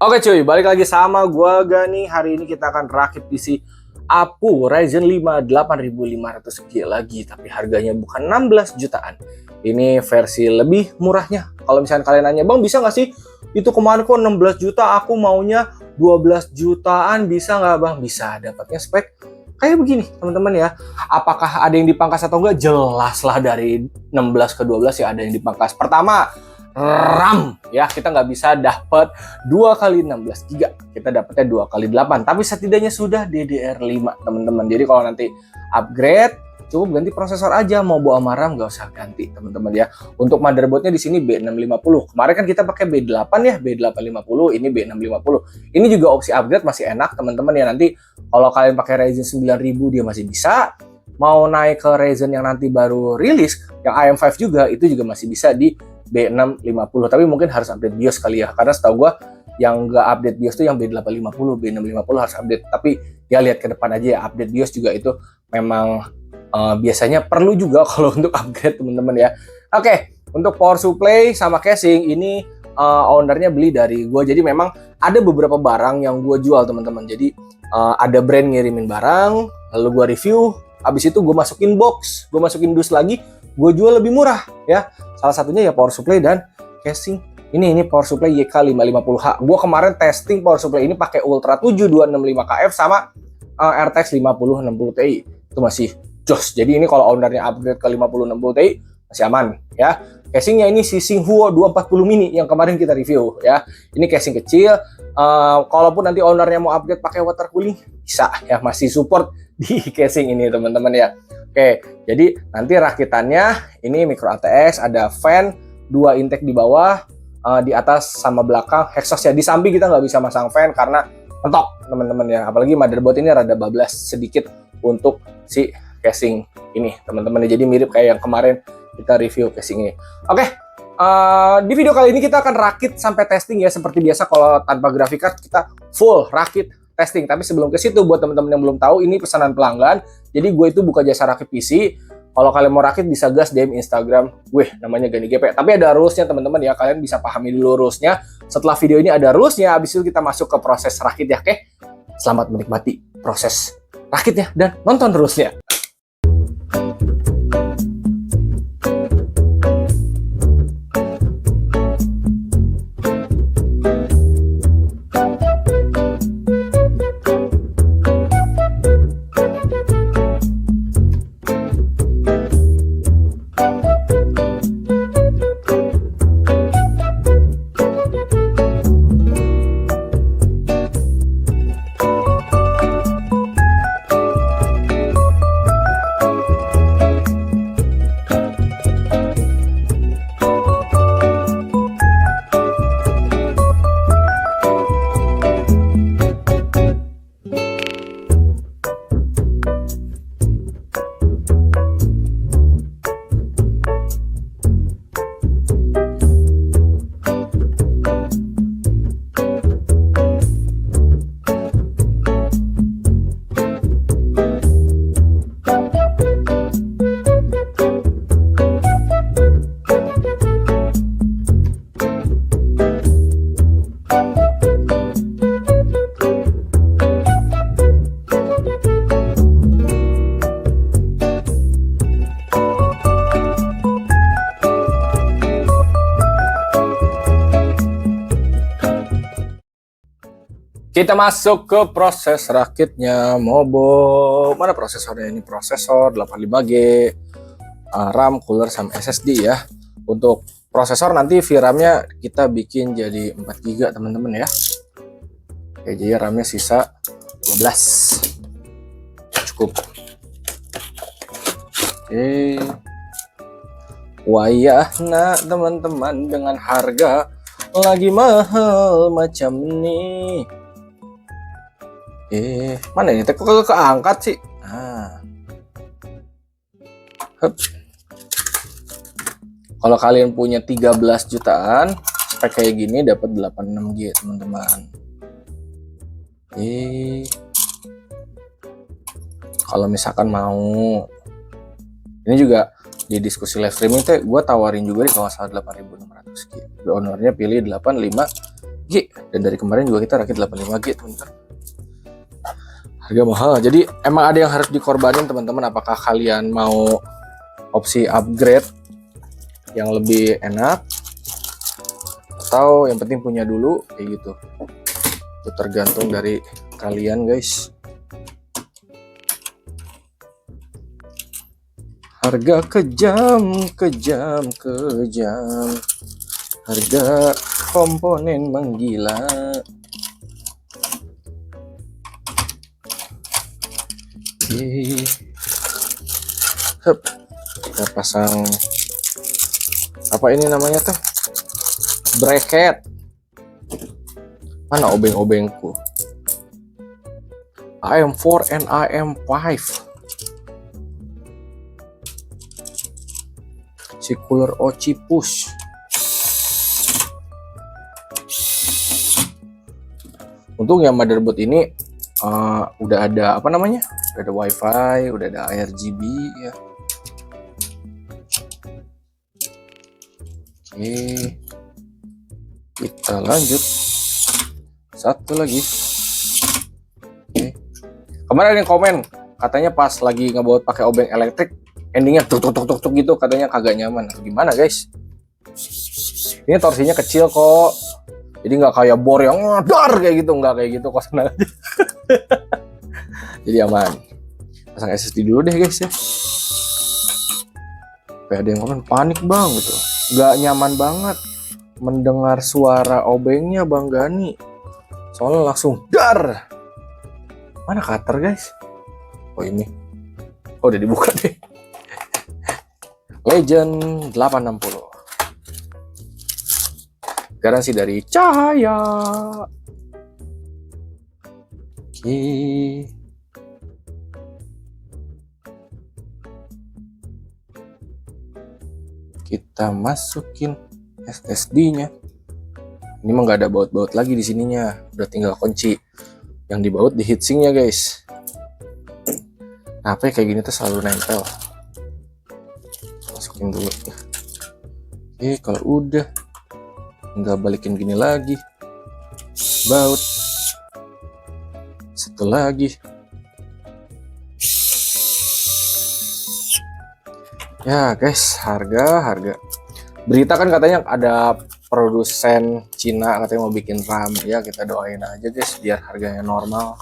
Oke cuy, balik lagi sama gua Gani. Hari ini kita akan rakit PC APU Ryzen 5 8500G lagi, tapi harganya bukan 16 jutaan. Ini versi lebih murahnya. Kalau misalnya kalian nanya, "Bang, bisa nggak sih? Itu kemarin kok 16 juta, aku maunya 12 jutaan, bisa nggak Bang?" Bisa, dapatnya spek kayak begini teman-teman ya. Apakah ada yang dipangkas atau enggak? Jelas lah, dari 16 ke 12 ya ada yang dipangkas. Pertama, RAM ya, kita nggak bisa dapat 2 kali 16 GB, kita dapatnya 2 kali 8, tapi setidaknya sudah DDR5 teman-teman. Jadi kalau nanti upgrade cukup ganti prosesor aja, mau bawa sama RAM nggak usah ganti teman-teman ya. Untuk motherboardnya di sini B650. Kemarin kan kita pakai B8 ya, B850, ini B650. Ini juga opsi upgrade masih enak teman-teman ya. Nanti kalau kalian pakai Ryzen 9000 dia masih bisa. Mau naik ke Ryzen yang nanti baru rilis, yang AM5 juga, itu juga masih bisa di B650, tapi mungkin harus update BIOS kali ya, karena setahu gue yang nggak update BIOS tuh yang B850, B650 harus update. Tapi ya lihat ke depan aja ya, update BIOS juga itu memang biasanya perlu juga kalau untuk upgrade teman-teman ya. Oke, untuk power supply sama casing ini ownernya beli dari gue, jadi memang ada beberapa barang yang gue jual teman-teman. Jadi ada brand ngirimin barang, lalu gue review, habis itu gue masukin box, gue masukin dus lagi, gue jual lebih murah ya. Salah satunya ya power supply dan casing. Ini power supply YK550H. Gue kemarin testing power supply ini pakai Ultra 7265KF sama RTX 5060 Ti. Itu masih jos. Jadi ini kalau ownernya upgrade ke 5060 Ti masih aman ya. Casingnya ini si Singhuo 240 mini yang kemarin kita review ya. Ini casing kecil. Kalaupun nanti ownernya mau upgrade pakai water cooling bisa ya, masih support di casing ini teman-teman ya. Oke, jadi nanti rakitannya ini micro ATX, ada fan, 2 intake di bawah, di atas sama belakang, exhaust ya. Di samping kita nggak bisa masang fan karena mentok teman-teman ya. Apalagi motherboard ini rada bablas sedikit untuk si casing ini teman-teman ya. Jadi mirip kayak yang kemarin kita review casing ini. Oke, di video kali ini kita akan rakit sampai testing ya. Seperti biasa kalau tanpa graphic card kita full rakit testing. Tapi sebelum ke situ, buat teman-teman yang belum tahu, ini pesanan pelanggan. Jadi gue itu buka jasa rakit PC. Kalau kalian mau rakit bisa gas DM Instagram gue, namanya Gani GP. Tapi ada rulesnya teman-teman ya, kalian bisa pahami dulu rulesnya. Setelah video ini ada rulesnya, habis itu kita masuk ke proses rakit ya. Oke, selamat menikmati proses rakitnya dan nonton rulesnya. Kita masuk ke proses rakitnya. Mobo, mana prosesornya? Ini prosesor 85G, RAM, cooler, sama SSD ya. Untuk prosesor nanti VRAM-nya kita bikin jadi 4 GB teman-teman ya. Oke, jadi RAM-nya sisa 12. Cukup. Oke. Wayah nak teman-teman, dengan harga lagi mahal macam ini. Mana ini? Kok keangkat sih? Hup. Kalau kalian punya 13 jutaan, spek kayak gini dapat 86 GB, teman-teman. Kalau misalkan mau, ini juga di diskusi live streaming teh gue tawarin juga di kalau salah 8.600 GB. Ownernya pilih 85 GB, dan dari kemarin juga kita rakit 85 GB, teman-teman. Harga mahal, jadi emang ada yang harus dikorbanin, teman-teman. Apakah kalian mau opsi upgrade yang lebih enak, atau yang penting punya dulu, kayak gitu. Itu tergantung dari kalian, guys. Harga kejam. Harga komponen menggila. Hup. Kita pasang apa ini namanya tuh? Bracket. Mana obeng-obengku? IM4 and IM5. Si cooler Oci push. Untung ya motherboard ini udah ada apa namanya? Udah ada WiFi, udah ada RGB ya. Oke, kita lanjut. Satu lagi. Oke. Kemarin ada yang komen katanya pas lagi ngebaut pakai obeng elektrik, endingnya tuk gitu, katanya kagak nyaman. Gimana guys? Ini torsinya kecil kok, jadi nggak kayak bor yang dar kayak gitu, nggak kayak gitu kok, senang aja. Jadi aman. Pasang SSD dulu deh guys ya. Kayak ada yang komen panik bang gitu, nggak nyaman banget mendengar suara obengnya Bang Gani, soalnya langsung dar. Mana cutter guys? Oh ini, oh udah dibuka deh. Legend 860, garansi dari Cahaya. Oke, kita masukin SSD-nya. Ini mah nggak ada baut-baut lagi di sininya, udah tinggal kunci yang dibaut di heatsinknya guys. Nah, HP kayak gini tuh selalu nempel. Masukin dulu. Oke, kalau udah tinggal balikin gini lagi, baut. Satu lagi. Ya guys, harga. Berita kan katanya ada produsen Cina katanya mau bikin RAM, ya kita doain aja guys biar harganya normal.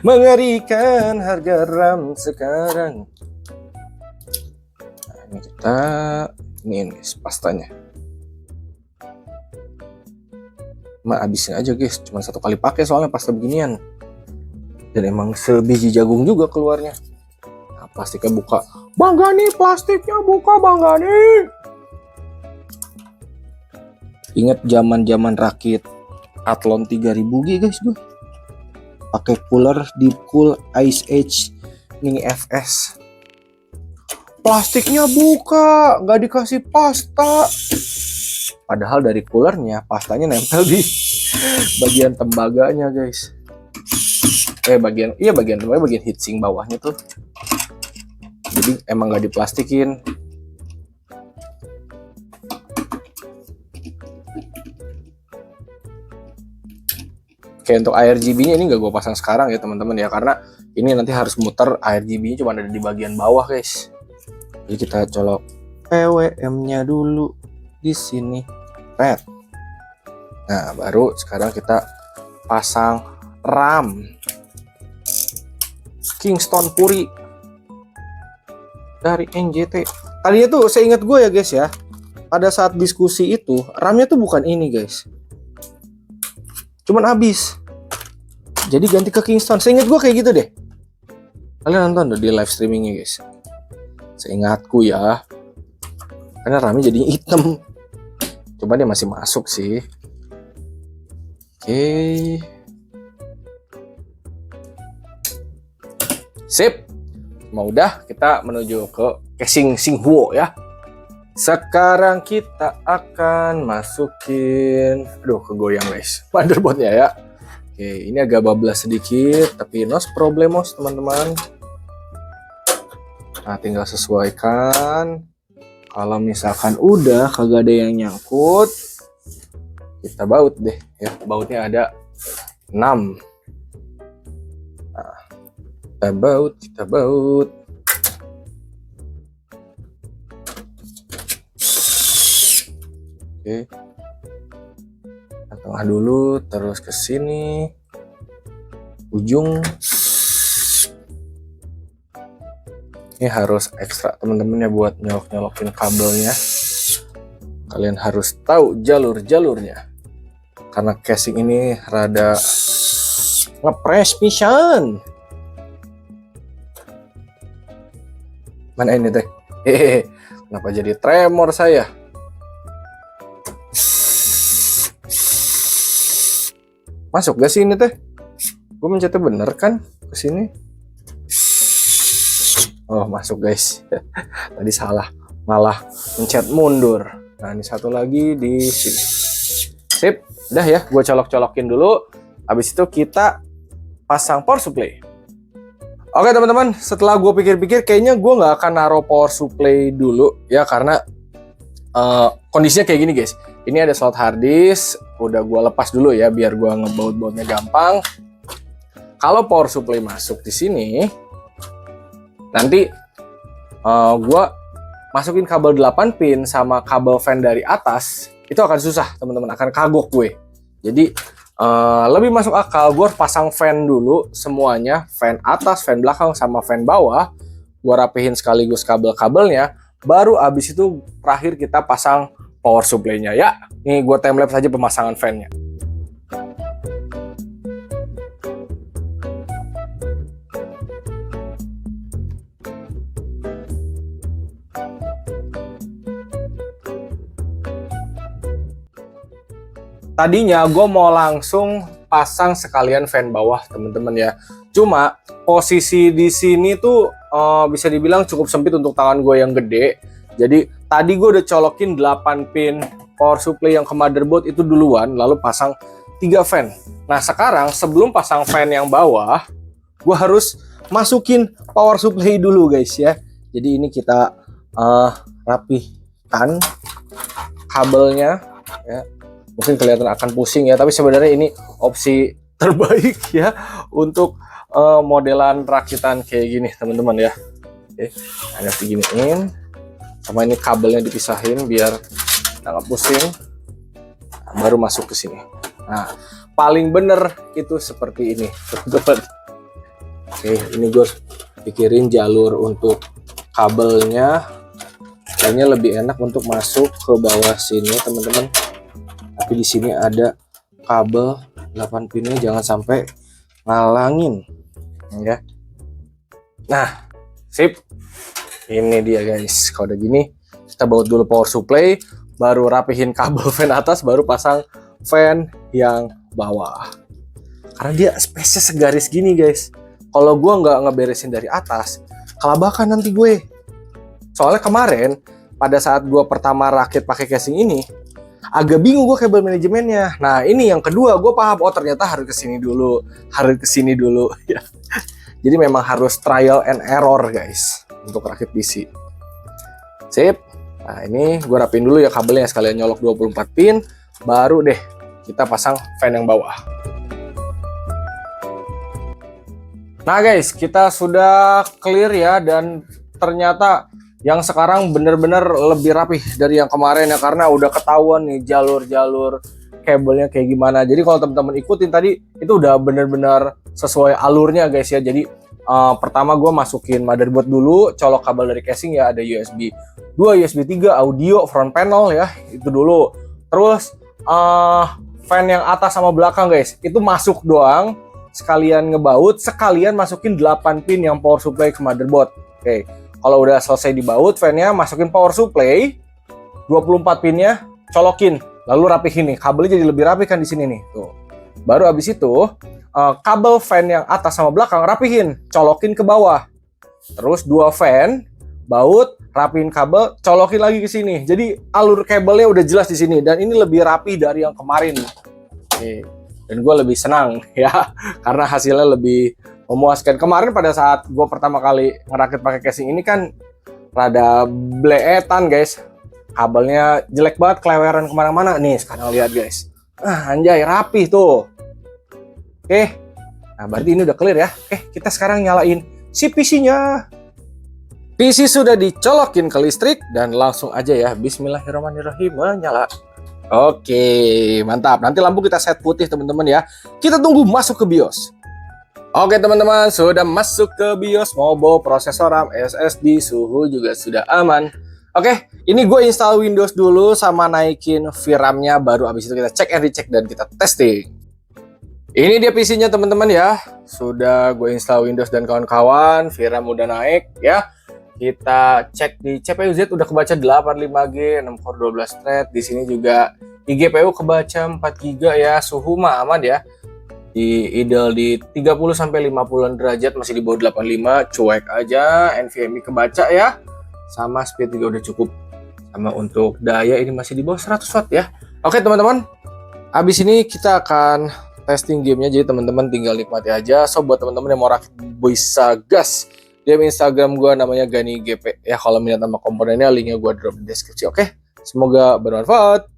Mengerikan harga RAM sekarang. Nah, ini kita ini pastanya. Habisin aja guys, cuma satu kali pakai soalnya pasta beginian. Dan emang sebiji jagung juga keluarnya. Nah, plastiknya buka. Bang Gani, plastiknya buka Bang Gani. Ingat zaman rakit Athlon 3000 G guys gue. Pakai cooler Deep Cool Ice Age Mini FS. Plastiknya buka, nggak dikasih pasta. Padahal dari coolernya pastanya nempel di bagian tembaganya guys. Bagian tembaga, bagian heatsink bawahnya tuh. Jadi emang nggak diplastikin. Oke, untuk RGB-nya ini nggak gue pasang sekarang ya teman-teman ya, karena ini nanti harus muter. RGB-nya cuma ada di bagian bawah guys. Jadi kita colok PWM-nya dulu di sini, red. Nah, baru sekarang kita pasang RAM Kingston Puri dari NJT. Tadinya tuh saya ingat gue ya guys ya, pada saat diskusi itu RAM-nya tuh bukan ini guys, cuman habis. Jadi ganti ke Kingston. Saya ingat gue kayak gitu deh. Kalian nonton di live streamingnya guys. Seingatku ya, karena RAM-nya jadinya hitam. Coba dia masih masuk sih. Oke. Sip. Mau udah, kita menuju ke casing Xinghuo ya. Sekarang kita akan masukin, aduh kegoyang guys, motherboardnya ya. Oke, ini agak bablas sedikit, tapi no problemos teman-teman. Nah, tinggal sesuaikan. Kalau misalkan udah kagak ada yang nyangkut, kita baut deh ya. Bautnya ada 6. Nah, kita baut. Oke. Ke tengah dulu, terus ke sini. Ujung. Ini harus ekstra teman-teman ya buat nyolok-nyolokin kabelnya. Kalian harus tahu jalur-jalurnya. Karena casing ini rada ngepres pisan. Mana ini teh? Hehehe. Kenapa jadi tremor saya? Masuk gak sih ini teh? Gue mencetnya bener kan ke sini? Oh, masuk guys. Tadi salah, malah mencet mundur. Nah, ini satu lagi di sini. Sip, udah ya, gue colok-colokin dulu. Habis itu kita pasang power supply. Oke teman-teman, setelah gue pikir-pikir, kayaknya gue nggak akan naruh power supply dulu ya, karena kondisinya kayak gini guys. Ini ada slot hard disk, udah gue lepas dulu ya, biar gue ngebaut-bautnya gampang. Kalau power supply masuk di sini, nanti gue masukin kabel 8 pin sama kabel fan dari atas, itu akan susah teman-teman, akan kagok gue. Jadi lebih masuk akal gue pasang fan dulu semuanya, fan atas, fan belakang, sama fan bawah. Gue rapihin sekaligus kabel-kabelnya, baru abis itu terakhir kita pasang power supply-nya ya. Nih gue timelapse aja pemasangan fan-nya. Tadinya gue mau langsung pasang sekalian fan bawah teman-teman ya. Cuma posisi di sini tuh bisa dibilang cukup sempit untuk tangan gue yang gede. Jadi tadi gue udah colokin 8 pin power supply yang ke motherboard itu duluan, lalu pasang 3 fan. Nah sekarang sebelum pasang fan yang bawah, gue harus masukin power supply dulu guys ya. Jadi ini kita rapihkan kabelnya ya. Mungkin kelihatan akan pusing ya, tapi sebenarnya ini opsi terbaik ya untuk modelan rakitan kayak gini teman-teman ya. Oke, hanya diginiin, sama ini kabelnya dipisahin biar nggak pusing. Nah, baru masuk ke sini. Nah, paling bener itu seperti ini teman-teman. Oke, ini gue pikirin jalur untuk kabelnya, kayaknya lebih enak untuk masuk ke bawah sini teman-teman. Tapi di sini ada kabel 8 pinnya, jangan sampai ngalangin ya. Nah, sip. Ini dia guys. Kalau udah gini, kita baut dulu power supply, baru rapihin kabel fan atas, baru pasang fan yang bawah. Karena dia space-nya segaris gini guys. Kalau gue nggak ngeberesin dari atas, kelabakan nanti gue. Soalnya kemarin pada saat gue pertama rakit pakai casing ini, agak bingung gue kabel manajemennya. Nah ini yang kedua gue paham, oh ternyata harus kesini dulu, harus kesini dulu ya. Jadi memang harus trial and error guys untuk rakit PC. Sip. Nah ini gue rapin dulu ya kabelnya, sekalian nyolok 24 pin, baru deh kita pasang fan yang bawah. Nah guys, kita sudah clear ya, dan ternyata yang sekarang bener-bener lebih rapih dari yang kemarin ya, karena udah ketahuan nih jalur-jalur kabelnya kayak gimana. Jadi kalau teman-teman ikutin tadi, itu udah bener-bener sesuai alurnya guys ya. Jadi pertama gue masukin motherboard dulu, colok kabel dari casing ya, ada USB 2, USB 3, audio, front panel ya, itu dulu. Terus fan yang atas sama belakang guys, itu masuk doang, sekalian ngebaut, sekalian masukin 8 pin yang power supply ke motherboard. Oke. Kalau udah selesai dibaut fan-nya, masukin power supply, 24 pinnya colokin, lalu rapihin nih. Kabelnya jadi lebih rapi kan di sini nih. Tuh. Baru abis itu kabel fan yang atas sama belakang rapihin, colokin ke bawah. Terus 2 fan, baut, rapihin kabel, colokin lagi ke sini. Jadi alur kabelnya udah jelas di sini dan ini lebih rapi dari yang kemarin. Oke. Dan gue lebih senang ya karena hasilnya lebih memuaskan. Kemarin pada saat gue pertama kali ngerakit pakai casing ini kan rada bleetan guys, kabelnya jelek banget, keleweran kemana-mana. Nih sekarang lihat guys, anjay rapi tuh. Oke, nah berarti ini udah clear ya. Oke, kita sekarang nyalain si PC-nya. PC sudah dicolokin ke listrik dan langsung aja ya, bismillahirrahmanirrahim, menyala. Oke, mantap. Nanti lampu kita set putih teman-teman ya. Kita tunggu masuk ke BIOS. Oke teman-teman, sudah masuk ke BIOS, mau bawa prosesor RAM, SSD, suhu juga sudah aman. Oke, ini gue install Windows dulu sama naikin VRAM-nya, baru abis itu kita cek and recheck dan kita testing. Ini dia PC-nya teman-teman ya. Sudah gue install Windows dan kawan-kawan, VRAM udah naik ya. Kita cek di CPU Z udah kebaca 85G, 6 core 12 thread. Di sini juga di GPU kebaca 4GB ya, suhu mah aman ya. Di idle di 30 sampai 50-an derajat, masih di bawah 85, cuek aja. NVMe kebaca ya. Sama speed juga udah cukup. Sama untuk daya ini masih di bawah 100 watt ya. Oke teman-teman, abis ini kita akan testing gamenya, jadi teman-teman tinggal nikmati aja. So buat teman-teman yang mau rakit bisa gas, DM Instagram gue namanya Gani GP ya. Kalau minat sama komponennya, linknya gue drop di deskripsi. Oke, semoga bermanfaat.